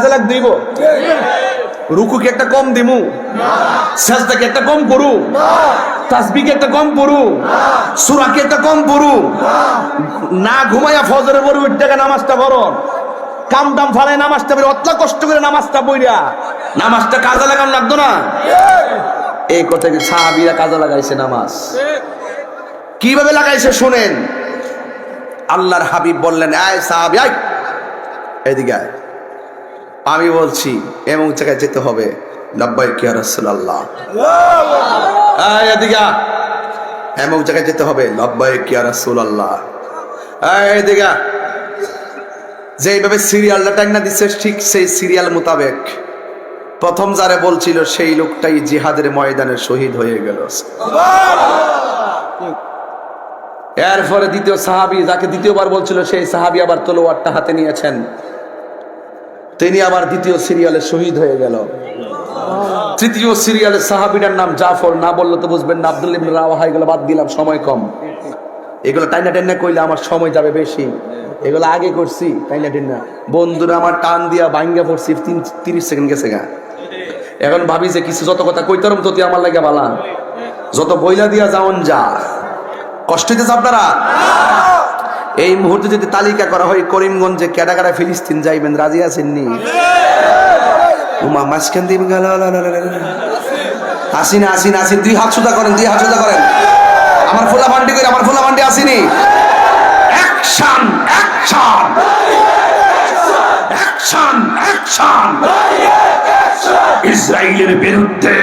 কাজে লাগ দিব? রুকু কি একটা কম দিমু? সাজদা কি একটা কম করু? তাসবিহ কি একটা কম পড়ু? সূরা কি একটা কম পড়ু? না ঘুমাইয়া ফজরের পরে উঠে নামাজটা করো, কাম টাম ফালাই নামাজটা পড়ে, অতলা কষ্ট করে নামাজটা পড়িয়া নামাজটা কাজে লাগান লাগতো না? এই কথা কি সাহাবীরা কাজে লাগাইছে নামাজ? কিভাবে লাগাইছে শুনেন। আল্লাহর হাবিব বললেন, আয় সাহাবী আয়, এদিকে আয়, আমি বলছি এমন জায়গায় যেতে হবে। লাব্বাইক ইয়া রাসূলুল্লাহ। আয় এদিকে আয়, এমন জায়গায় যেতে হবে। লাব্বাইক ইয়া রাসূলুল্লাহ। আয় এদিকে আয়। যেইভাবে সিরিয়ালটা টাইনা দিচ্ছে ঠিক সেই সিরিয়াল মোতাবেক প্রথম যারে বলছিল সেই লোকটাই জিহাদের ময়দানে শহীদ হয়ে গেল। এরপরে দ্বিতীয় সাহাবী যাকে দ্বিতীয়বার বলছিল সেই সাহাবী আবার তলোয়ারটা হাতে নিয়েছেন, তিনি আবার দ্বিতীয় সিরিয়ালে শহীদ হয়ে গেল। তৃতীয় সিরিয়ালের সাহাবীটার নাম জাফর, না বললে তো বুঝবেন না। আব্দুল্লাহ ইবনে রাওয়াহা, এগুলো বাদ দিলাম, সময় কম। এগুলো টাইনা টাইনা কইলে আমার সময় যাবে বেশি, এগুলো আগে করছি টাইনা টাইনা। বন্ধুরা আমার টান দিয়া ভাঙ্গা পড়ছি, 30 সেকেন্ড গেছে গা। এখন ভাবি যে কিছু যত কথা কইতারম ততি আমার লাগে বালা, যত বইলা দিয়া যাওন যা। কষ্ট হইতেছে আপনারা? এই মুহূর্তে যদি তালিকা করা হয় করিমগঞ্জে কেডা কেডা ফিলিস্তিন যাইবেন, রাজি আছেননি? উমা মাঝখান দিয়ে গেল। আসিনা আসিনা আসিন, 2 হাত সোজা করেন, 2 হাত সোজা করেন। আমার ফোলা ভান্ডি করে, আমার ফোলা ভান্ডি আসিনি। Action action action action. ইসরায়েলের বিরুদ্ধে,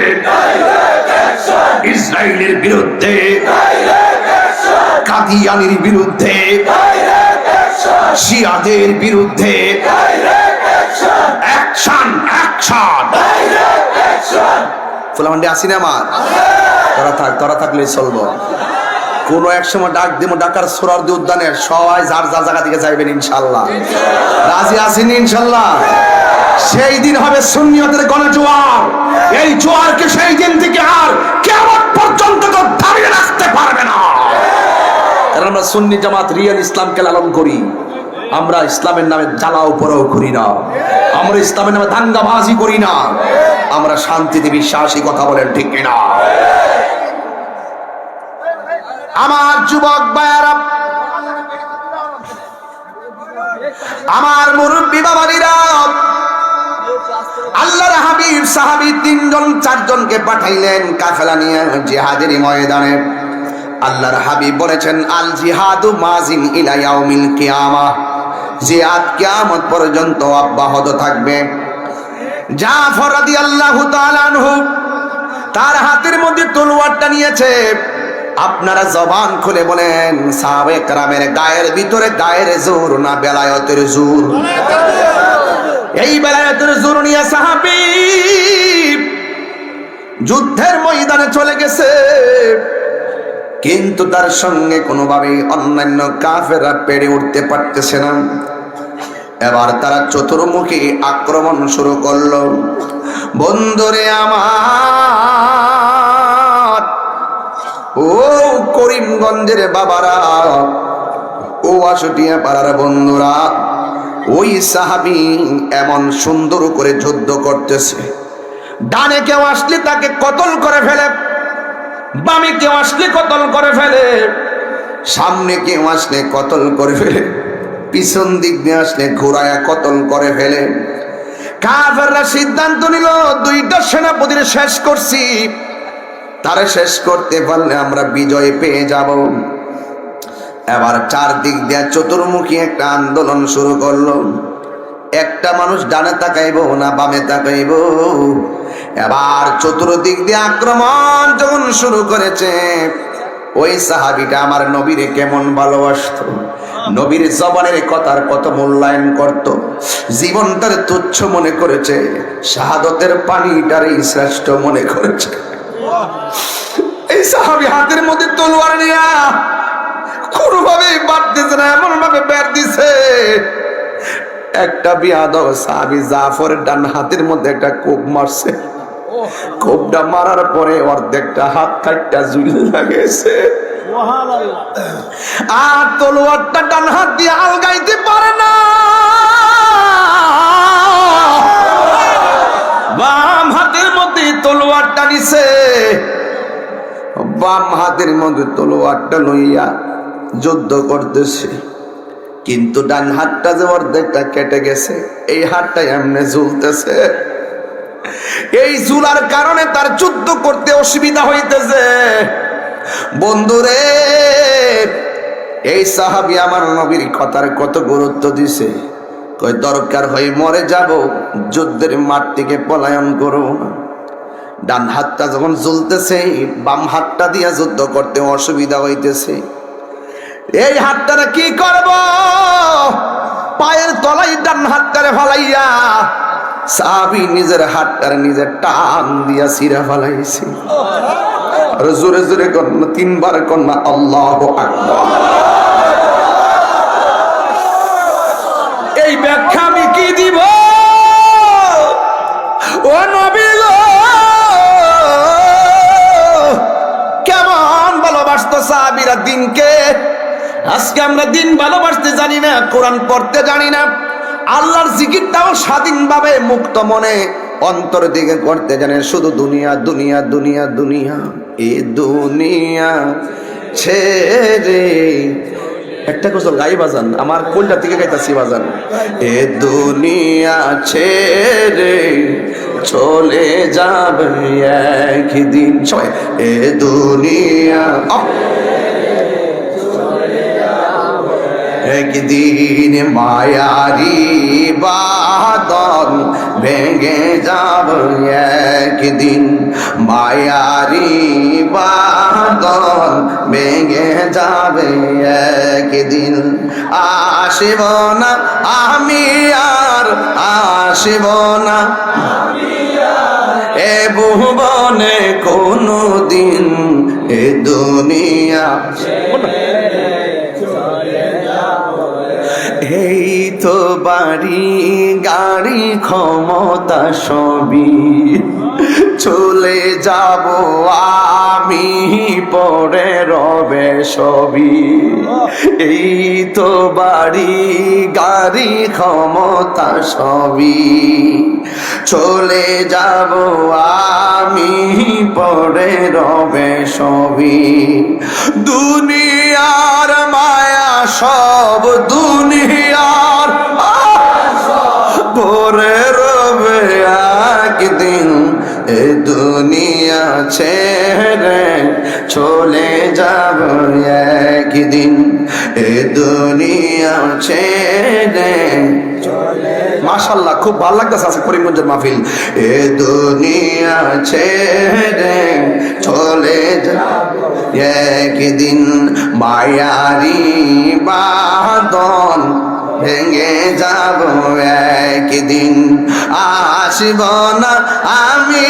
ইসরায়েলের বিরুদ্ধে, কাদিয়ানির বিরুদ্ধে, শিয়াদের বিরুদ্ধে অ্যাকশন অ্যাকশন। ফুলামান্ডি আসি না আমার? তোরা থাকলে চলবো। কোন এক সময় ডাক দিব, ঢাকার সোহরাওয়ার্দী উদ্যানের সবাই যার যার জায়গা থেকে যাইবেন ইনশাল্লাহ। রাজি আছেন ইনশাল্লাহ? সেই দিন হবে সুন্নিয়তের গণজোয়ার। এই জোয়ারকে সেই দিন থেকে আর কিয়ামত পর্যন্ত কেউ দাঁড়িয়ে রাখতে পারবে না। কারণ আমরা সুন্নি জামাত রিয়েল ইসলামকে লালন করি। আমরা ইসলামের নামে জ্বালাও পোড়াও করি না, আমরা ইসলামের নামে দাঙ্গাবাজি করি না, আমরা শান্তিতে বিশ্বাসী। কথা বলেন ঠিক কিনা? আমার যুবক ভাইয়ারা, আমার মুরব্বী বাবারা, আল্লাহর হাবিব সাহাবী 3 জন 4 জনকে পাঠাইলেন কাফেলা নিয়ে জিহাদের ময়দানে। আল্লাহর হাবিব বলেছেন, আল জিহাদু মাজিন ইলা ইয়াউমিল কিয়ামাহ, জিহাদ কিয়ামত পর্যন্ত অব্যাহত থাকবে। জাফর রাদিয়াল্লাহু তাআলা আনহু তার হাতের মধ্যে তলোয়ারটা নিয়েছে। আপনারা জবান খুলে বলেন, সাহাবায়ে কেরামের গায়ের ভিতরে গায়ের জোর না বেলায়েতের জোর? এই বেলায়েতের জোর নিয়ে সাহাবী যুদ্ধের ময়দানে চলে গেছে, কিন্তু তার সঙ্গে কোনোভাবেই অন্যান্য কাফেররা পেরে উঠতে পারতেছে না। এবার তারা চতুর্মুখী আক্রমণ শুরু করলো। বন্ধুরে আমার, ও করিমগঞ্জের বাবারা, ও আশুটিয়া পাড়ার বন্ধুরা, ওই সাহাবী এমন সুন্দর করে যুদ্ধ করতেছে। ডানে কেউ আসলে তাকে কতল করে ফেলে, বামে কেউ আসলে কতল করে ফেলে, সামনে কেউ আসলে কতল করে ফেলে, পিছন দিক দিয়ে আসলে ঘোরায়া কতল করে ফেলে। কাফেররা সিদ্ধান্ত নিল, 2টা সেনাপতির শেষ করছি, তারা শেষ করতে পারলে আমরা বিজয় পেয়ে যাব। এবার 4 দিক দিয়ে চতুর্মুখী একটা আন্দোলন শুরু করলো। একটা মানুষ ডানে তাকাইব না বামে তাকাইব। এবার চতুর্দিক দিয়ে আক্রমণ যখন শুরু করেছে, ওই সাহাবীটা আমার নবীরে কেমন ভালোবাসতো, নবীর জবানের কথার কত মূল্যায়ন করত, জীবনটার তুচ্ছ মনে করেছে, শাহাদতের পানিটারই শ্রেষ্ঠ মনে করেছে। এই সাহাবী হাতের মধ্যে তলোয়ার নিয়া কোনোভাবেই বাদ দিছে না, এমন ভাবে বের দিছে। একটা বিয়াদব সাহাবী জাফরের ডান হাতের মধ্যে একটা কোপ মারছে। কোপটা মারার পরে অর্ধেকটা হাত কাটটা ঝুলে গেছে। আর তলোয়ারটা ডান হাত দিয়ে আলগাইতে পারে না। বাম হাতের মধ্যে তলোয়ারটা লইয়া যুদ্ধ করতেছে, কিন্তু ডান হাতটা যে অর্ধেকটা কেটে গেছে, এই হাতটা এমনি ঝুলতেছে। এই ঝুলার কারণে তার যুদ্ধ করতে অসুবিধা হইতেছে। বন্ধুরে, এই সাহাবী আমার নবীর কথার কত গুরুত্ব দিছে। কই দরকার হয় মরে যাব, যুদ্ধের মাঠ থেকে পলায়ন করব না। ডান হাতটা যখন ঝুলতেছে, বাম হাতটা দিয়ে যুদ্ধ করতে অসুবিধা হইতেছে। এই হাতটারে কি করব? পায়ের তলায় ডান হাতটারে ফালাইয়া সাহাবী নিজের হাতটারে নিজের টান দিয়া ছিঁড়া ফালাইছে। আর জোরে জোরে কন্যা, তিনবার কন্যা আল্লাহু আকবার। এই ব্যাখ্যা আমি কি দিব? ও নবী গো, কেমন ভালোবাসতো সাহাবীরা দিনকে। আজকে আমরা দিন ভালোবাসতে জানি না, কোরআন পড়তে জানি না, আল্লাহর জিকিরটাও স্বাধীনভাবে মুক্ত মনে অন্তর দিকে করতে জানে। শুধু দুনিয়া দুনিয়া দুনিয়া দুনিয়া, এ দুনিয়া ছেড়ে একটা কোসল গাই বাজান, আমার কোলটা থেকে গাইতাছি বাজান। এ দুনিয়া ছেড়ে চলে যাবে একদিন, সবাই এ দুনিয়া একদিন মায়ারি বাঁধন ভেঙে যাবে একদিন, মায়ারি বাঁধন ভেঙে যাবে একদিন। আসিব না আমি আর আসিব না এ ভুবনে কোনো দিন, এ দুনিয়া। এই তো বাড়ি গাড়ি ক্ষমতা সবই চলে যাব আমি, পরে রবে সবই। এই তো বাড়ি গাড়ি ক্ষমতা সবই চলে যাব আমি, পরে রবে সবই। দুনিয়ার মায়া সব দুনিয়ার পরে রবে একদিন, এ দুনিয়া ছেড়ে চলে যাব একদিন, এ দুনিয়া ছেড়ে। মাশাআল্লাহ, খুব ভালো লাগতেছে আজকে করিমগঞ্জের মাহফিল। এ দুনিয়া ছেড়ে চলে যাব একদিন, মায়ারি বাঁধন ভেঙে যাব একদিন। আসিব না আমি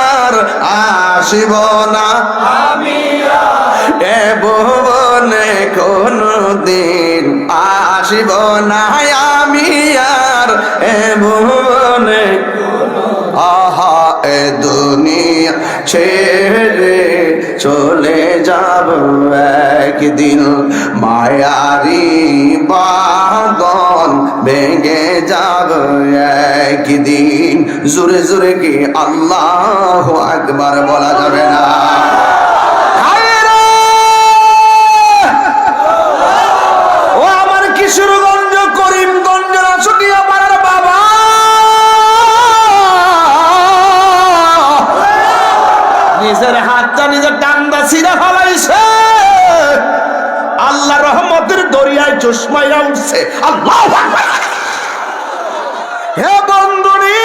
আর আসিব না আমি এ ভুবনে কোনো দিন, আসিব না আমি আর এ ভুবনে। আহা, এ দুনিয়া ছেড়ে চলে যাব একদিন, মায়ারি বাঁধন ভেঙে যাব একদিন। জোরে জোরে কি আল্লাহু আকবার বলা যাবে না? ও আমার কিশোরগঞ্জ, করিমগঞ্জ, রাসুলিয়া পাড়ার বাবা, নিজের হাতটা নিজের টান্দা ছিঁড়া ফেলাইছে। আল্লাহ রহমতের দরিয়ায় চশমাইয়া উঠছে। আল্লাহু আকবার। হে বন্ধুরি,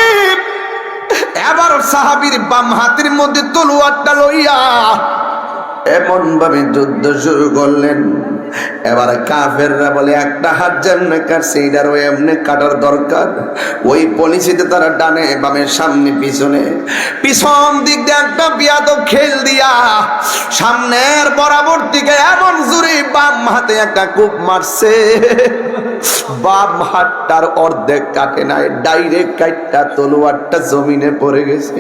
এবার সাহাবীর বাম হাতের মধ্যে তলোয়ারটা লইয়া এমন ভাবে যুদ্ধ শুরু করলেন। এবার কাফেররা বলে একটা হাত যেমনে কাটছে এটারও এমনি কাটার দরকার। ওই পলিসিতে তারা ডানে বামে সামনে পিছনে পিছন দিক দিয়ে একটা বিয়াদব খেল দিয়া সামনের বরাবর দিকে এমন জোরে বাম হাতে একটা কূপ মারছে, বাম হাতটার অর্ধেক কাটে নাই, ডাইরেক্ট কাটটা তলোয়ারটা জমিনে পড়ে গেছে।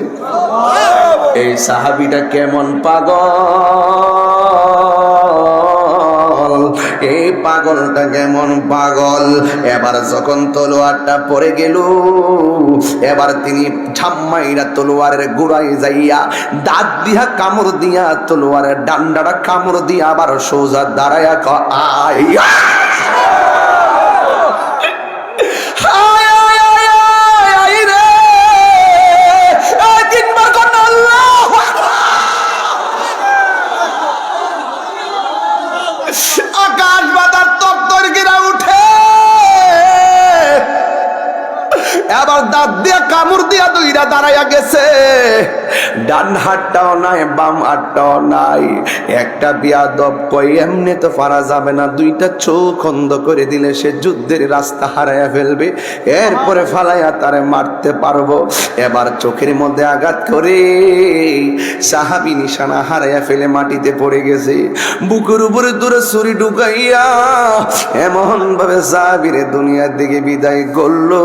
এই সাহাবীটা কেমন পাগল, এই পাগলটা কেমন পাগল। এবার যখন তলোয়ারটা পড়ে গেল, এবার তিনি ঠাম্মাইরা তলোয়ারের গোড়ায় যাইয়া দাঁত দিয়া কামড় দিয়া তলোয়ারের ডান্ডাটা কামড় দিয়া আবার সোজা দাঁড়ায়া আয় আকাশ বাতাস তত্তরকিরা উঠে। এবার দাঁত দিয়া কামড় দিয়া দুইটা দাঁড়াইয়া গেছে, ডান হাতটাও নাই বাম হাতটাও নাই। একটা বিয়াদব কই এমনি তো পারা যাবে না, দুইটা চোখ অন্ধ করে দিলে সে যুদ্ধের রাস্তা হারাইয়া ফেলবে, এরপরে ফালাইয়া তারে মারতে পারবো। এবার চোখের মধ্যে আঘাত করে সাহাবী নিশানা হারাইয়া ফেলে মাটিতে পড়ে গেছে। বুকের উপরে দূরে ছুরি ঢুকাইয়া এমন ভাবে সাহাবীরে দুনিয়ার দিকে বিদায় করলো।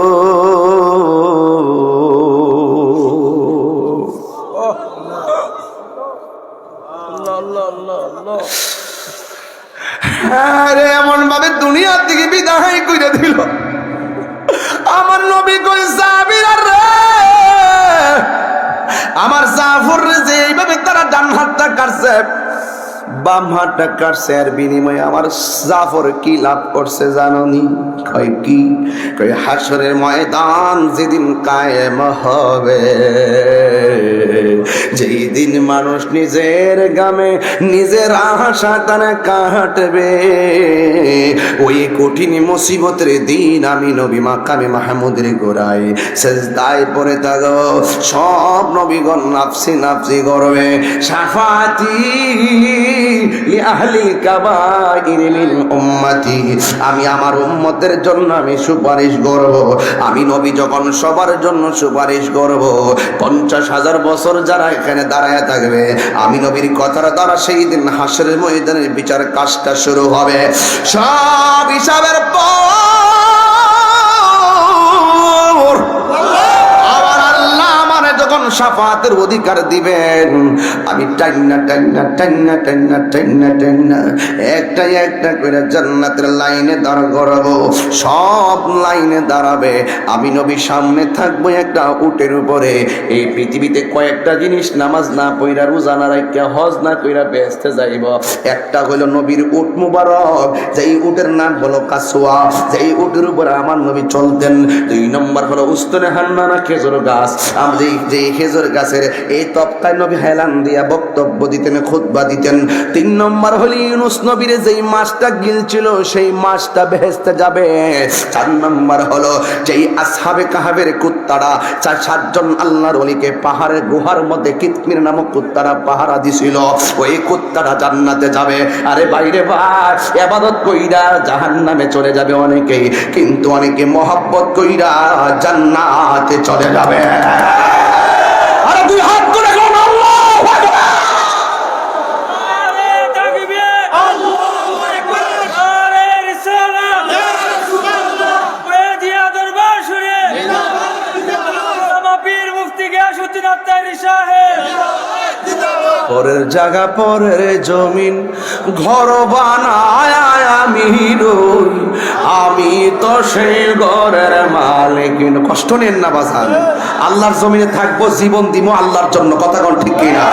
আরে এমন ভাবে দুনিয়ার দিকে বিদায় করে দিল। আমার নবী কই সাহাবীরা রে, আমার জাফর রে যে এইভাবে তারা ডান হাতটা কাটছে বাম হাতটা কাটছে, আর বিনিময়ে আমার জাফর কি লাভ করছে জানোনি? কই কি? কই হাসরের ময়দান যেদিন কায়েম হবে, যেই দিন মানুষ নিজের গামে নিজের আশা তারা কাটবে, ওই কঠিন মুসিবতের দিন আমি নবী মাকামে মাহমুদের গোড়ায় সেজদায় পড়ে থাকো। সব নবীগণ নাফসি নাফসি করবে, শাফাতি লিআহলিল কাবাইর মিন উম্মতি, আমি আমার উম্মতের জন্য আমি সুপারিশ করব। আমি নবী যখন সবার জন্য সুপারিশ করব, 50,000 বছর যারা এখানে দাঁড়ায় থাকবে, আমি নবীর কথার দ্বারা সেই দিন হাসরের ময়দানের বিচার কাজটা শুরু হবে। সব হিসাবের পর আবার আল্লাহ আমারে যখন শাফাতের অধিকার দিবেন, আমি টাইনা টাইনা টাইনা টাইনা টাইনা টাইনা একটা একটা করে জান্নাতের লাইনে দাঁড় করাবো। সব লাইনে দাঁড়াবে, আমি নবী সামনে থাকবো একটা উটের উপরে। এই পৃথিবীতে কয়েকটা জিনিস নামাজ না পইরা রোজা না রাখিয়া হজ না কইরা বেহেশতে যাইব। একটা হলো নবীর উট মুবারক, যেই উটের নাম হলো কাসওয়া, যেই উটের উপরে আমার নবী চলতেন। 2 নম্বর হলো উস্তুনে হান্নানা খেজুর গাছ, আমি যেই খেজুর গাছের এই তক্তায় নবী হেলান দিয়া বক্তব্য দিতেন, খুতবা দিতেন। 3 নম্বর হলো ইউনুস নবীর যেই মাছটা গিলছিল সেই মাছটা বেহেশতে যাবে। 4 নম্বর হলো যেই আসহাবে কাহাবের কুত্তারা 7 জন আল্লাহর ওলিকে পাহাড়ের গুহার মধ্যে কিতমির নামক কুত্তারা পাহারা দিছিল, ওই কুত্তারা জান্নাতে যাবে। আরে বাইরে ভাই, ইবাদত কইরা জাহান্নামে চলে যাবে অনেকেই, কিন্তু অনেকে মহব্বত কইরা জান্নাতে চলে যাবে। আরে 2 হাত করে কোন আল্লাহু আকবার। আরে তাকবীর, আল্লাহু আকবার, আরে রিসালাত, ইয়া রাসূলুল্লাহ, ওই দিয়া দরবার শুনে জিন্দাবাদ, পীর মুফতি গিয়াসউদ্দিন আত্তারি সাহেব জিন্দাবাদ। পরের জায়গা পরের জমিন ঘর বানায় আমি রই, আমি তো সেই ঘরের মালিক। কষ্ট নেন না বাজান, আল্লাহর জমিনে থাকবো, জীবন দিব আল্লাহর জন্য। কথা কোন ঠিক কিনা?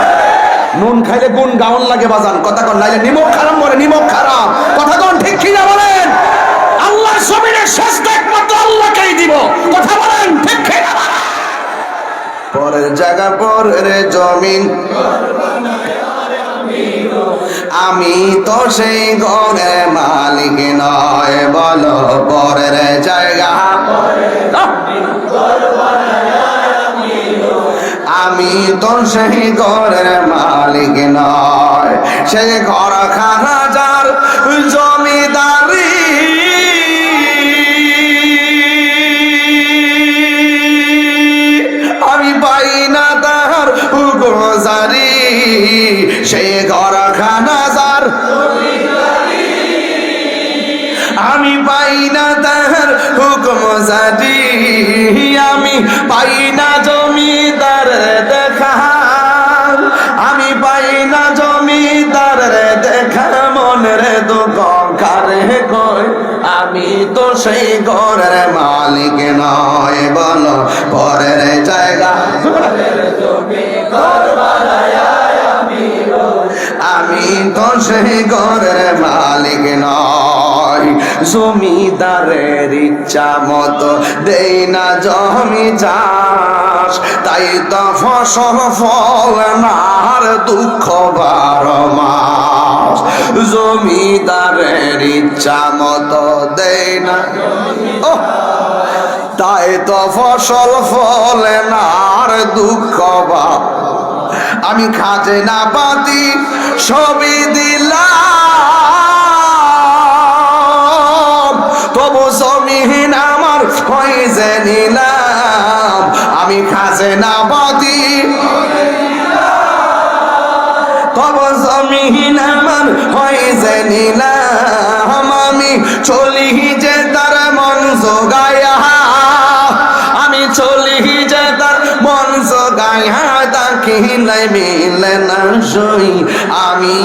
নুন খাইলে গুণ গাউন লাগে বাজান, কথা কোন, নাইলে নিমক খারাপ মরে নিমক খারাপ। কথা কোন ঠিক কিনা বলেন? আল্লাহর জমিনে সেজদা একমাত্র আল্লাহকেই দিব। কথা বলেন ঠিক কিনা? পরের জায়গা পরের জমিন, আমি তো সেই ঘরের মালিক নয়। বলো পরের জায়গা, আমি তো সেই ঘরের মালিক নয়। সেই ঘর খানা যার জমিদারি, আমি পাই না তার গুজারি। সেই ঘর খানা যার আমি পাই না তার হুকুম জারি, আমি পাই না জমিদার দেখা, আমি পাই না জমিদার দেখা, মনের দুঃখ কারে নয় বলো পরের জায়গা আমি তো সেই ঘরের মালিক নয় জমিদারের ইচ্ছা মতো দেই না জমি চাষ তাই তো ফসল ফল নার দুঃখ 12 মাস জমিদারের ইচ্ছা মতো দেই না তাই তো ফসল ফলে নার দুঃখ আমি খাজনা পাতি সবই দিলাম তবু জমিহীন আমার হয়ে নিলাম আমি খাজনা পাতি তবু জমিহীন আমার হয়ে নিলাম আমি চলি যে তার মন জোগায়া আমি চলি যে তার মন জোগায়া তাকে নাই মিলে না সই আমি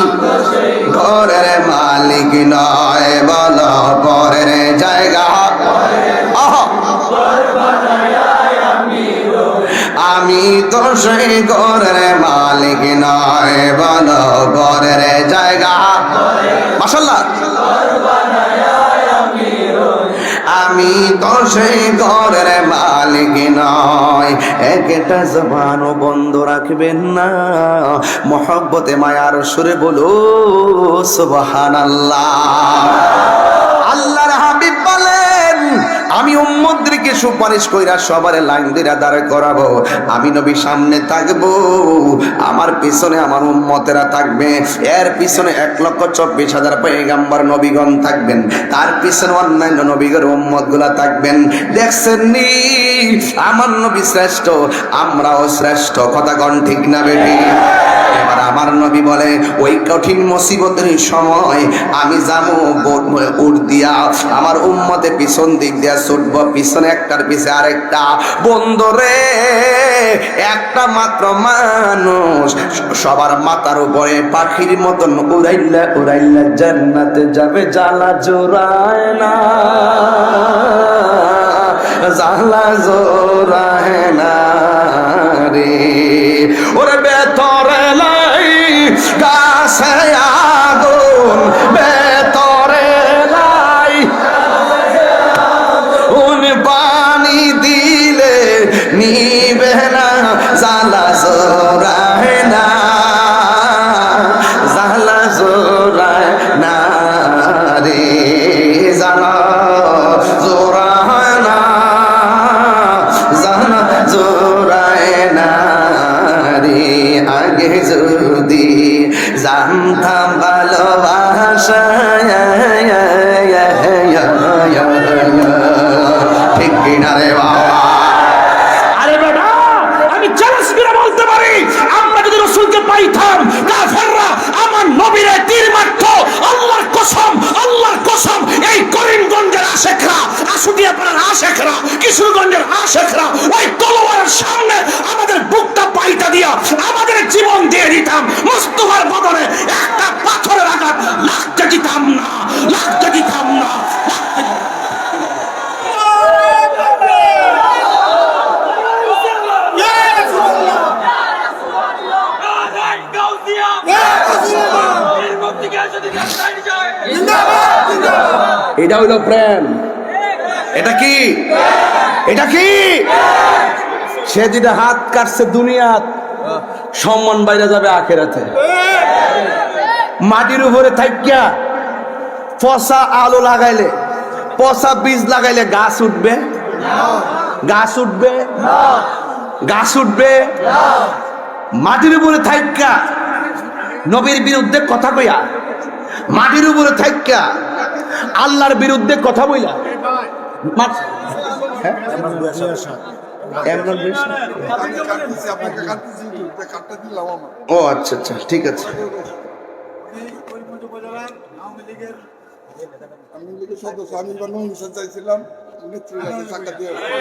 ঘরের মালিক নয় বলো পরের জায়গা আমি তো সেই ঘরের মালিক নয় বলো ঘরের জায়গা মাশাআল্লাহ আমি তো সেই ঘরের মালিক নয় একটা জবানও বন্ধ রাখবেন না মহব্বতে মায়ার সুরে বলো সুবহানাল্লাহ আল্লাহর হাবিব বলেন আমি উম্মতদেরকে সুপারিশ কইরা সবার লাইন দিয়ে দাঁড় করাবো আমি নবী সামনে থাকবো আমার পিছনে আমার উম্মতেরা থাকবে এর পিছনে 1,24,000 পয়গম্বর নবীগণ থাকবেন তার পিছনে অন্যান্য নবীগণ উম্মতগুলা থাকবেন দেখছেন নি আমার নবী শ্রেষ্ঠ আমরাও শ্রেষ্ঠ কথা কোন ঠিক না বেটি এবার আমার নবী বলে ওই কঠিন মুসিবতের সময় আমি যাবো উঠ দিয়া আমার উম্মতে পিছন দিক দিয়া ছুটবো পিছনে একটার পিছে আরেকটা বন্ধুরে একটা মাত্র মানুষ সবার মাথার উপরে পাখির মতন উড়াইলা উড়াইলা জান্নাতে যাবে জ্বালা জোড়ায় না জ্বালা জোড়ায় না রে ওরে বেতরে লাই গাছে আগুন বেতরে লাই উন পানি দিলে নিবে না জ্বালা জোড়ায় না জ্বালা জোড়ায় না রে জ্বালা জোড়ায় না জ্বালা জোড়ায় না রে আগে যদি জানতাম ভালোবাসা ঠিক কিনা রে বাবা আরে বেটা আমি চ্যালেঞ্জ করে বলতে পারি আমরা যদি রাসূলকে পাইতাম কাফেররা আমার নবীরে তীর মারতো আল্লাহর কসম এই করিমগঞ্জের আশেখরা আশুলিয়া পাড়ার আশেখরা কিশোরগঞ্জের আশেখরা ওই তলোয়ারের সামনে আমাদের বুকটা পাইতা দিয়া আমাদের জীবন দিয়ে দিতাম মুস্তাফার বদলে একটা পাথরের আঘাত লাগতে দিতাম না এটা হইল প্রেম এটা কি সে যেটা হাত কাটছে দুনিয়াত সম্মান বাইরে যাবে আখেরাতে মাটির উপরে থাইকা পচা আলো লাগাইলে পচা বীজ লাগাইলে গাছ উঠবে মাটির উপরে থাইকা নবীর বিরুদ্ধে কথা কইয়া মাটির উপরে থাইকা আল্লাহর বিরুদ্ধে কথা বইলা ও আচ্ছা ঠিক আছে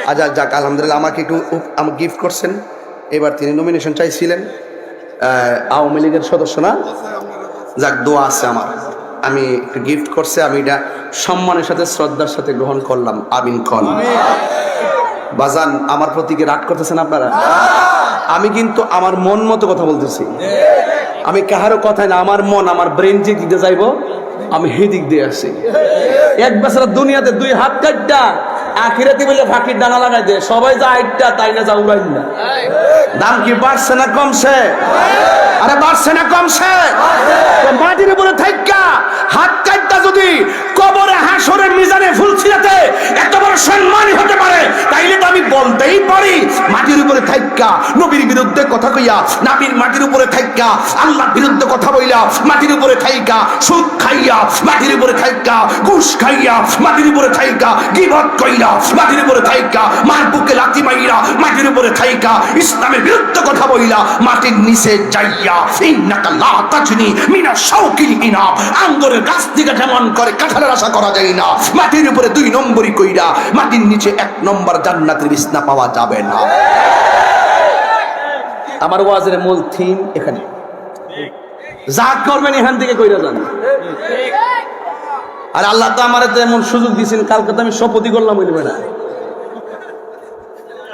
আচ্ছা যাক আলহামদুলিল্লাহ আমাকে একটু গিফট করছেন এবার তিনি নমিনেশন চাইছিলেন আওয়ামী লীগের সদস্য না যাক দোয়া আছে আমার আমি একটু গিফট করছে আমি এটা সম্মানের সাথে শ্রদ্ধার সাথে গ্রহণ করলাম আমিন কল বাজান আমার প্রতি কি রাগ করতেছেন আপনারা? আমি কিন্তু আমার মন মতো কথা বলতেছি, আমি কাহারও কথাই না, আমার মন আমার ব্রেন যে দিকে যাইবো আমি সেই দিক দিয়ে আসি। এক বছর দুনিয়াতে দুই হাত কাটটা আখিরাতে বলে ফাঁকির ডানা লাগাই দে, সবাই যা আইটা তাই না যা উড়াই না। দাম কি বাড়ছে না কমছে? আরে বাড়ছে না কমছে? মাটির উপরে থাইকা হাত কাটটা যদি কবরে হাসরের মিজানে ফুল ছিলাতে এত বড় সম্মানই হতে পারে, তাইলে তো আমি বলতেই পারি মাটির উপরে থাইকা নবীর বিরুদ্ধে কথা কইয়া, নবীর মাটির উপরে থাইকা আল্লাহর বিরুদ্ধে কথা বইলা, মাটির উপরে থাইকা সুদ খাইয়া, মাটির উপরে থাইকা ঘুষ খাইয়া, মাটির উপরে থাইকা গীবত কইলা, মাটির উপরে থাইকা মার বুকে লাথি মাইরা, মাটির উপরে থাইকা ইসলামের বিরুদ্ধে কথা বইলা, মাটির নিচে যাইয়া ইন্নাকা লা তাজনি মিনা শাওকিল ইনাব, আঙ্গুরের গাছ থেকে যেমন করে কাঁঠালের আশা করা যায় না, মাটির উপরে 2 নম্বরই কইরা মাটির নিচে 1 নম্বর জান্নাতের বিছনা পাওয়া যাবে না। আমার ওয়াজের মূল থিম এখানে, যা করবেন এখান থেকে কইরা যান। আর আল্লাহ তো আমার এমন সুযোগ দিয়েছেন, কালকে তো আমি শপথই করলাম বলবে না,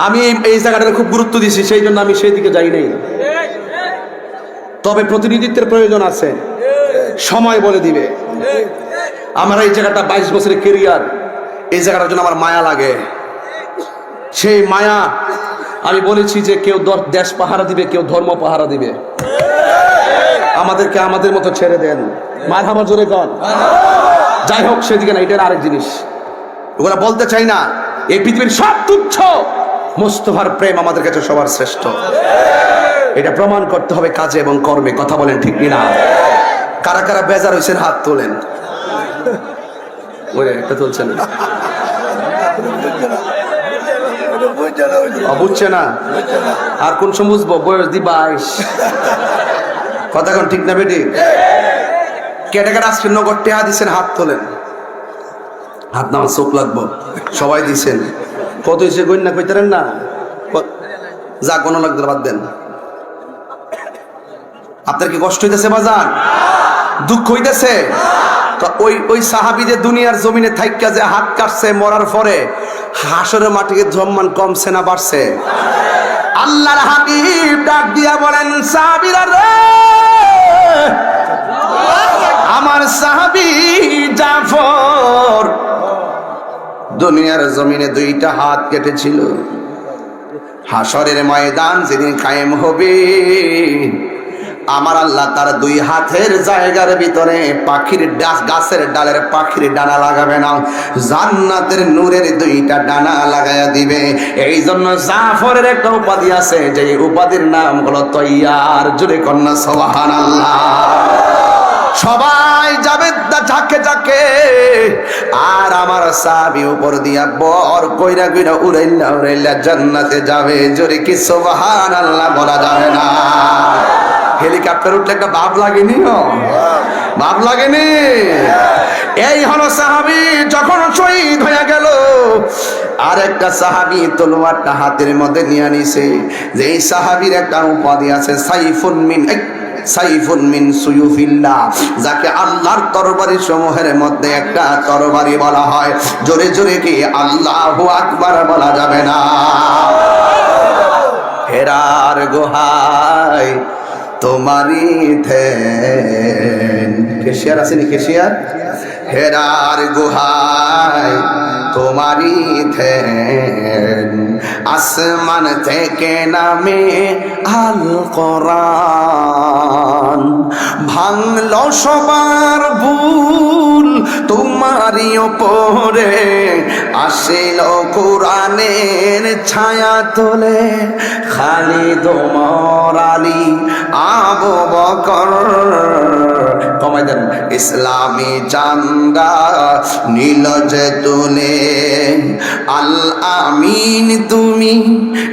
আমি এই জায়গাটার খুব গুরুত্ব দিয়েছি, সেই জন্য আমি সেই দিকে যাই নাই। তবে প্রতিনিধিত্বের প্রয়োজন আছে, সময় বলে দিবে। আমার এই জায়গাটা 22 বছরের কেরিয়ার, এই জায়গাটার জন্য আমার মায়া লাগে। সেই মায়া আমি বলেছি যে কেউ দেশ পাহারা দিবে, কেউ ধর্ম পাহারা দিবে, আমাদেরকে আমাদের মতো ছেড়ে দেন। মারহাবা জোরে কন। যাই হোক সেদিকে না, এটার আরেক জিনিস, ওগুলা বলতে চাই না। এই পৃথিবীর সব তুচ্ছ, মুস্তাফার প্রেম আমাদের কাছে সবার শ্রেষ্ঠ। এটা প্রমাণ করতে হবে কাজে এবং কর্মে। কথা বলেন ঠিক কিনা? কারা কারা বেজার হয়েছেন হাত তোলেন। ওরে একটা তুলছেন, বুঝছে না? আর কোন সময় বুঝবো? বয়স দি 22। কথা কোন ঠিক না বেটি? কেটে কেটে আজকে নগদ টেহা দিচ্ছেন, হাত তোলেন। হাত না আমার চোখ লাগবো। সবাই দিচ্ছেন। কত হয়েছে গণ্যা কইতেন না? যা কোনো লাগতে বাদ দেন। আপনার কি কষ্ট হইতেছে বাজার? দুঃখ হইতেছে? তো ওই সাহাবীদের দুনিয়ার জমিনে থাইকা যে হাত কাটছে, মরার পরে হাসরের মাটিকে সম্মান কমছে না বাড়ছে? আল্লাহর হাবিব ডাক দিয়া বলেন, সাহাবীরা রে, আমার সাহাবী জাফর দুনিয়ার জমিনে 2টা হাত কেটেছিল। হাসরের ময়দান যেদিন কায়েম হবে, আমার আল্লাহ তার 2 হাতের জায়গার ভিতরে পাখির গাছের ডালের পাখির ডানা লাগাবে না, জান্নাতের নূরের 2টা ডানা লাগায়া দিবে। এই জন্য জাফরের একটা উপাধি আছে, যে উপাধির নাম হলো তৈয়ার। জোরে কন্যা সুবহানাল্লাহ। সবাই যাবে ঝাঁকে ঝাঁকে, আর আমার সাহাবী উপর দিয়া বর কইরা কইরা উড়াইলা উড়াইলা জান্নাতে যাবে। জোরে কি সুবহানাল্লাহ বলা যাবে না? হেলিকপ্টার উঠলে একটা ভাব লাগেনি? ভাব লাগেনি? এই হলো সাহাবী যখন শহীদ হয়ে গেল। আর একটা সাহাবী তলোয়ারটা হাতের মধ্যে নিয়ে নিছে। যে এই সাহাবীর একটা উপাধি আছে, সাইফুন মিন সুয়ুফিল্লাহ, যাকে আল্লাহর তরবারি সমূহের মধ্যে একটা তরবারি বলা হয়। জোরে জোরে কি আল্লাহু আকবার বলা যাবে না? হেরার গুহায় তোমারি ধ্যান। কেশিয়ার আসেনি? কেশিয়ার। হেরার গুহায় তোমারি ধ্যান, আসমান থেকে নামে আল কোরআন, ভাঙলো সবার ভুল তোমারই ওপরে, আসিল কোরআনের ছায়া তোলে, খালিদ ওমর আলী আবু বকর, কমাই দেন, ইসলামী চান্দা নীল যে তুলে, আল আমিন তুমি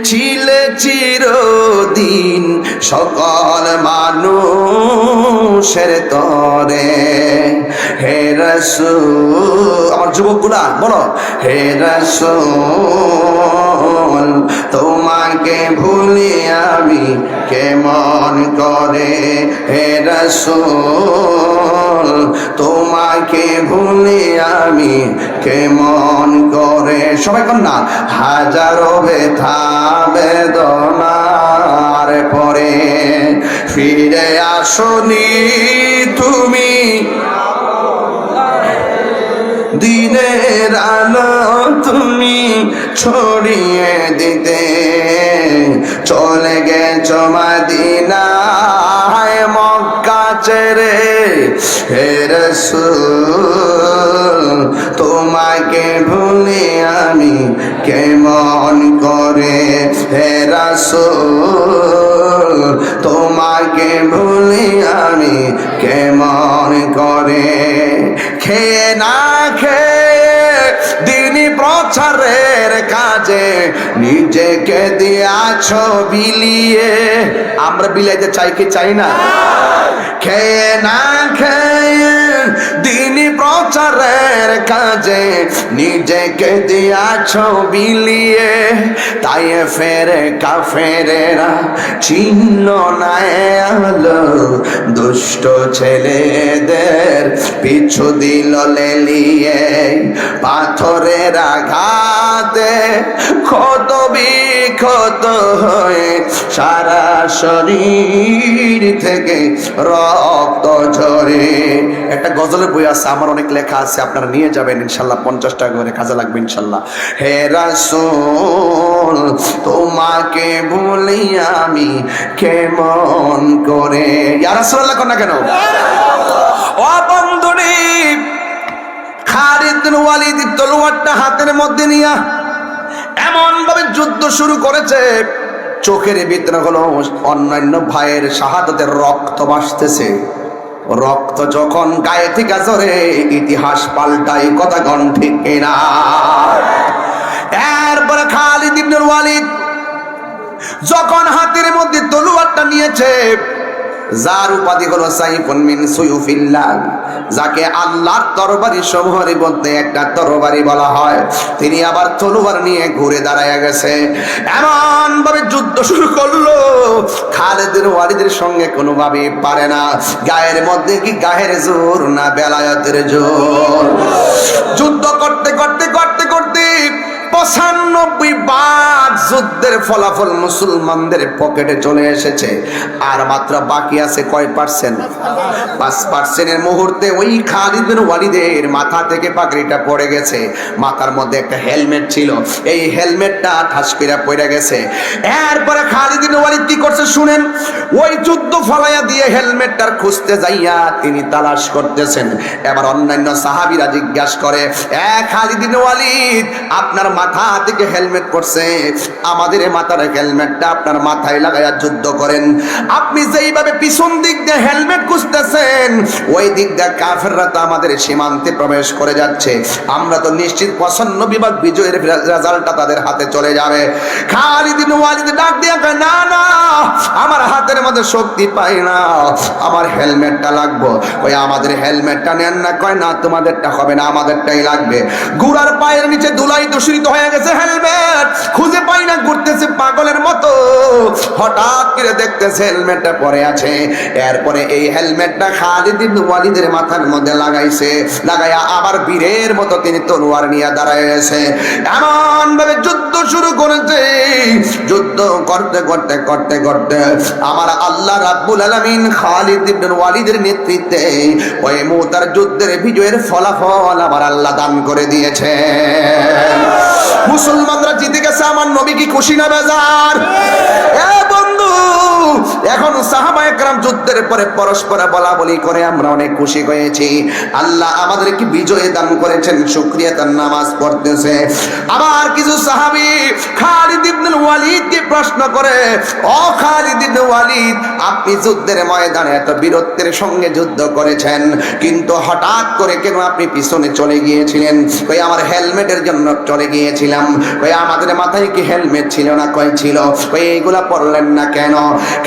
ছিলে চিরদিন সকল মানুষের তরে। হে রাসূল, আমার যুবকগুলা বলো, হে রাসূল তোমাকে ভুলি আমি আমি কেমন করে হে রাসূল তোমাকে ভুলি আমি কেমন করে। সবাই কোন না, হাজারো ব্যথা বেদনার পরে ফিরে আসনি তুমি, দিনের আলো তুমি ছড়িয়ে দিতে, চলে গেছো মদিনায় মক্কা ছেড়ে হে রাসূল তোমাকে ভুলি আমি কেমন করে হে রাসূল তোমাকে ভুলি আমি কেমন করে। খেয়ে না খেয়ে দিনী প্রচারের কাজে নিজেকে দিয়াছ বিলিয়ে। আমরা বিলাইতে চাই কি চাই না? খেয়ে না খেয়ে দিনী প্রচারের কাজে নিজেকে দিয়াছ বিলিয়ে, তাই ফেরে কাফেরেরা চিহ্ন নাই আলো দুষ্ট ছেলেদের পিছু দিল লেলিয়ে, পাথরের আঘাতে ক্ষত বিক্ষত হয়ে সারা শরীর থেকে রক্ত ঝরে। একটা গজলের বই আছে, আমার অনেক লেখা আছে, আপনারা নিয়ে যাবেন ইনশাল্লাহ, 50 টাকা করে কাজে লাগবে ইনশাল্লাহ। হে রাসূল তোমাকে ভুলি আমি কেমন করে। ইয়া রাসূলুল্লাহ কোন না কেন? ও বন্ধুরে, খালিদ বিন ওয়ালিদ তলোয়ারটা হাতের মধ্যে নিয়া এমন ভাবে যুদ্ধ শুরু করেছে, চোখের ভিতরে হলো অন্যান্য ভাইয়ের শাহাদাতের রক্ত ভাসতেছে। রক্ত যখন গায়ে থেকে ঝরে ইতিহাস পাল্টায়, কথা গণ ঠিক কিনা? এরপরে খালিদ ইবনে ওয়ালিদ যখন হাতের মধ্যে তলোয়ারটা নিয়েছে, যার উপাধি হলো সাইফুন মিন সুয়ুফিল্লাহ, যাকে আল্লাহর তরবারি সমূহের মধ্যে একটা তরবারি বলা হয়, তিনি আবার তলোয়ার নিয়ে ঘুরে দাঁড়ায় গেছে। এমন ভাবে যুদ্ধ শুরু করলো, খালিদ বিন ওয়ালিদের সঙ্গে কোনোভাবে পারে না। গায়ের মধ্যে কি গায়ের জোর না বেলায়েতের জোর? যুদ্ধ করতে করতে করতে করতে 95 বার যুদ্ধের ফলাফল মুসলমানদের পকেটে চলে এসেছে। আর মাত্র বাকি আছে কয় পার্সেন্ট? 5%-এর মুহূর্তে ওই খালিদ বিন ওয়ালিদের মাথা থেকে পাগড়িটা পড়ে গেছে। মাথার মধ্যে একটা হেলমেট ছিল, এই হেলমেটটা ঠাস করে পড়ে গেছে। এরপরে খালিদ বিন ওয়ালিদ কি করছে শুনেন, ওই যুদ্ধ ফলাইয়া দিয়ে হেলমেটটার খুঁজতে যাইয়া তিনি তালাশ করতেছেন। এবার অন্যান্য সাহাবীরা জিজ্ঞাসা করে, খালিদ বিন ওয়ালিদ আপনার মাথা থেকে হেলমেট পড়ছে, আমাদের মাথার হেলমেটটা আপনার মাথায় লাগাইয়া যুদ্ধ করেন। আপনি যেইভাবে পিছন দিক দিয়ে হেলমেট খুঁজতেছেন, ওই দিক দিয়ে কাফেররা তো আমাদের সীমান্তে প্রবেশ করে যাচ্ছে, আমরা তো নিশ্চিত 95 বিজয়ের রেজাল্টটা তাদের হাতে চলে যাবে। খালিদ বিন ওয়ালিদ ডাক দিয়ে কয়, না না, আমার হাতের মধ্যে শক্তি পাই না, আমার হেলমেটটা লাগবে। ওই আমাদের হেলমেটটা নেন না। কয় না, তোমাদেরটা হবে না, আমাদেরটাই লাগবে। ঘোড়ার পায়ের নিচে ধুলাই দূষিত হয়ে গেছে, হেলমেট খুঁজে পাই না, ঘুরতেছে পাগলের মতো। হঠাৎ করে দেখতেছে হেলমেটটা পরে আছে। এরপরে এই হেলমেটটা খালিদ ইবনে ওয়ালিদের মাথার মধ্যে লাগাইছে, লাগাইয়া আবার বীরের মতো তিনি তলোয়ার নিয়ে দাঁড়াইছে। এমন ভাবে যুদ্ধ শুরু করেছে। যুদ্ধ করতে করতে করতে করতে আমার আল্লাহ রাব্বুল আলামিন খালিদ ইবনে ওয়ালিদের নেতৃত্বে ওই মুতার যুদ্ধের বিজয়ের ফলাফল আমার আল্লাহ দান করে দিয়েছে। মুসলমানরা জিতে গেছে, আমার নবী কি খুশি না বেজার? বন্ধু, এখন সাহাবায়ে কেরাম যুদ্ধের পরে পরস্পর বলা বলি করে আমরা অনেক খুশি হয়েছি। আল্লাহ আমাদেরকে বিজয় দান করেছেন, শুকরিয়া তার নামাজ পড়তেছে। আবার কিছু সাহাবী খালিদ ইবনে ওয়ালিদকে প্রশ্ন করে, ও খালিদ ইবনে ওয়ালিদ, আপনি যুদ্ধের ময়দানে এত বীরত্বের সঙ্গে যুদ্ধ করেছেন, কিন্তু হঠাৎ করে কেন আপনি পিছনে চলে গিয়েছিলেন? কই আমার হেলমেটের জন্য চলে গিয়েছিলাম। কই আমাদের মাথায় কি হেলমেট ছিল না? কই ছিল। কই এইগুলা পরলেন না কেন?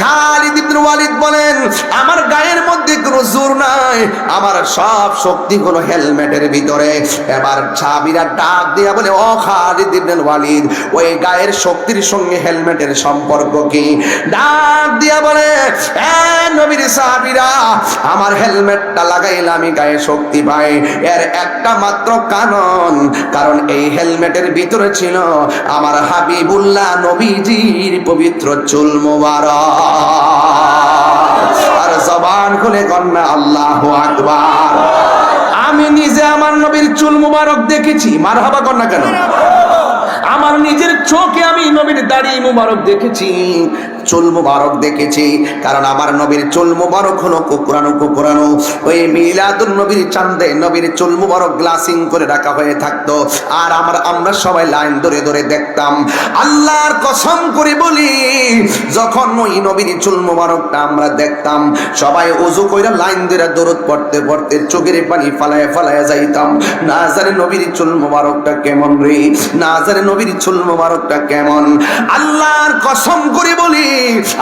খালিদ ইবনে ওয়ালিদ বলে, বলেন আমার গায়ের মধ্যে কোনো জোর নাই, আমার সব শক্তি হলো হেলমেটের ভিতরে। এবার সাহাবীরা ডাক দিয়া বলে, ও খালিদ ইবনে ওয়ালিদ, ওই গায়ের শক্তির সঙ্গে হেলমেটের সম্পর্ক কি? ডাক দিয়া বলে, এ নবীর সাহাবীরা, আমার হেলমেটটা লাগাইলে আমি গায়ে শক্তি পাই, এর একটা মাত্র কারণ এই হেলমেটের ভিতরে ছিল আমার হাবিবুল্লাহ নবীজির পবিত্র চুল মোবারক। আর জবান খুলে কন্যা আল্লাহু আকবার। আমি নিজে আমার নবীর চুল মোবারক দেখেছি, মারহাবা কন্যা কেন? আমার নিজের চোখে আমি নবীর দাড়ি মুবারক দেখেছি, চুল মুবারক দেখেছি। কারণ আমার নবীর চুল মুবারক হলো কুকুরানো। ওই মিলাদুন নবীর চাঁদে নবীর চুল মুবারক গ্লাসিং করে রাখা হয়ে থাকতো। আর আমরা সবাই লাইন ধরে ধরে দেখতাম। আল্লাহর কসম করে বলি, যখন ওই নবীর চুল মুবারকটা আমরা দেখতাম, সবাই ওযু কইরা লাইন ধরে দরুদ পড়তে পড়তে চোখের পানি ফালায়া যাইতাম। না জানে নবীর চুল মুবারকটা কেমন রে, না জানে নবীর চুল মুবারকটা কেমন। আল্লাহর কসম করে বলি,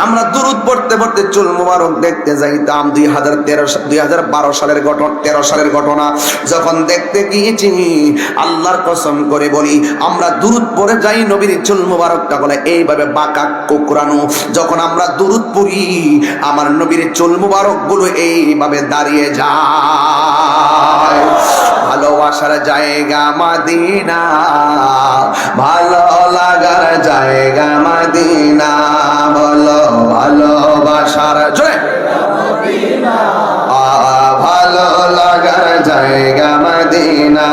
আমরা দুরূদ পড়তে পড়তে চুল মুবারক দেখতে যাইতাম। 2012 সালের ঘটনা, 13 সালের ঘটনা যখন দেখতে গিয়েছি, আল্লাহর কসম করে বলি, আমরা দুরূদ পড়ে যাই, নবীর চুল মুবারকটা বলে এইভাবে বাঁকা কোকড়ানো। যখন আমরা দুরূদ পড়ি, আমার নবীর চুল মুবারক গুলো এইভাবে দাঁড়িয়ে যায়। ভালোবাসার জায়গা মদিনা, ভালো লাগার জায়গা মদিনা, বলো ভালোবাসার জয় ভালো লাগার জায়গা মদিনা,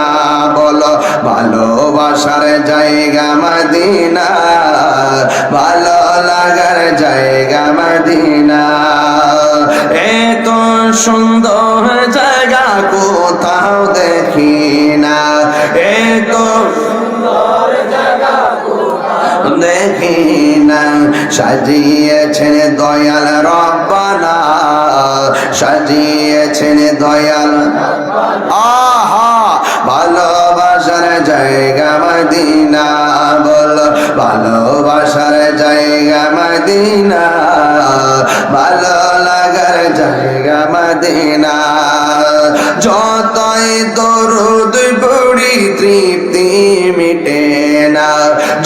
বলো ভালোবাসার জায়গা মদিনা, ভালো লাগার জায়গা মদিনা। এত সুন্দর জায়গা কোথাও দেখি না, এত সুন্দর জায়গা দেখি না। সাজিয়েছেন দয়াল রব্বানা, সাজিয়েছেন দয়াল। আহা, ভালোবাসার জায়গা মদিনা, বলো ভালোবাসার জায়গা মদিনা, ভালো লাগার জায়গা মদিনা। যতই দরুদ পড়ি তৃপ্তি মিটে না,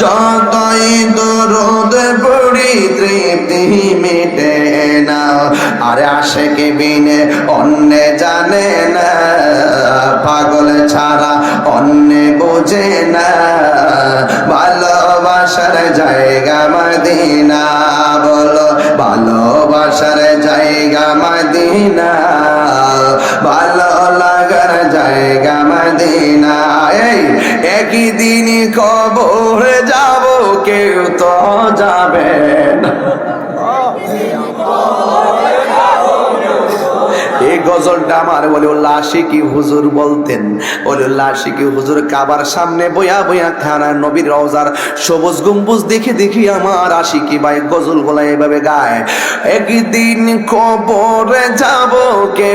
যতই দরুদ পড়ি তৃপ্তি মিটে না। আরে আশিক বিনে অন্য জানে না, পাগল ছাড়া অন্য বোঝে না। ভালোবাসার জায়গা মদিনা, বলো ভালোবাসার জায়গা মদিনা, ভালো লাগার জায়গা মদিনা। এই একই দিন কবরে যাব, কেউ তো যাবে না। এই গজলটা আমার ওলিউল্লাহ আশিকি হুজুর বলতেন। ওলিউল্লাহ আশিকি হুজুর কাবার সামনে বইয়া বইয়া খানা নবীর রওজার সবুজ গম্বুজ দেখে দেখি আমার আশিকি ভাই গজল গুলা এভাবে গায়। একদিন কবরে যাব কে